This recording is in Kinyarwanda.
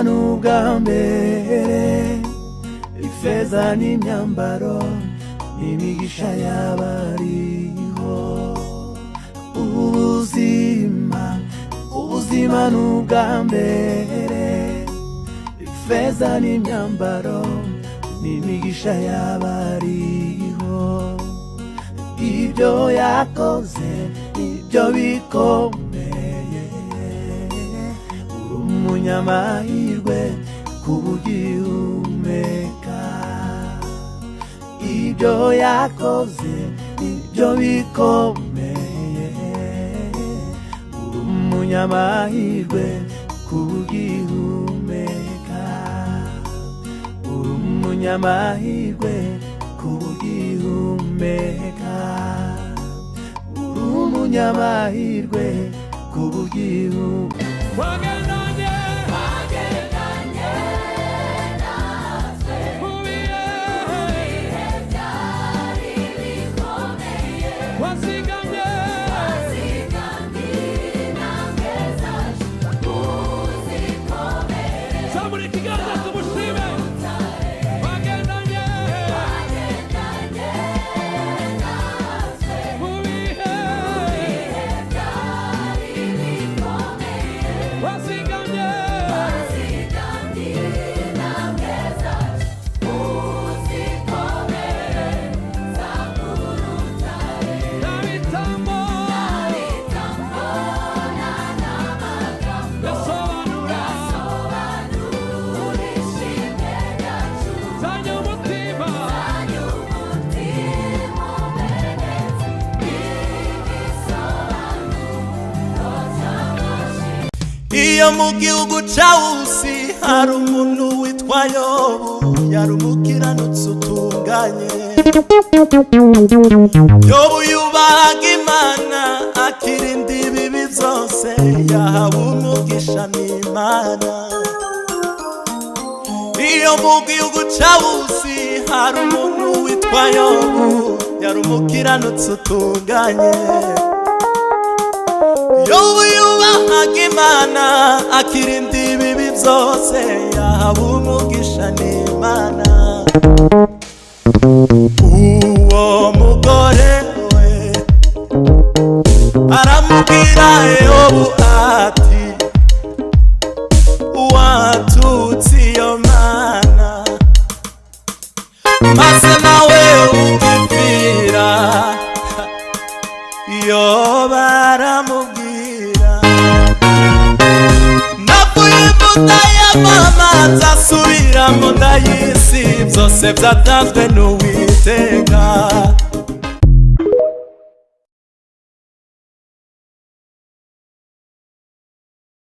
n'ubwa mbere ifeza n'imyambaro n'imigisha y'abariho ubuzima n'ubwa mbere ifeza n'imyambaro n'imigisha y'abariho ibyo yakoze ibyo bikomeye uri umunyamahirwe kubugihumeka ibyo yakoze ibyo bikomeye uri umunyamahirwe kubugihumeka uri umunyamahirwe kubugihumeka uri umunyamahirwe kubugihumeka iyo mu gihugu cyawusi hari umuntu witwa Yobu yari umukiranutsi utunganye Yobu yubahaga Imana akirinda ibibi byose yahawe umugisha n'Imana iyo mu gihugu cyawusi hari umuntu witwa Yobu yari umukiranutsi utunganye Yobu yubahaga Imana akirinda ibibi byose yahawe umugisha n'Imana uwo mugore we aramubwira Yobu ati watutse iyo Mana maze nawe ugipfira Yobu aramubwira navuye mu nda ya mama nzasubira mu nda y'isi byose byatanzwe n'Uwiteka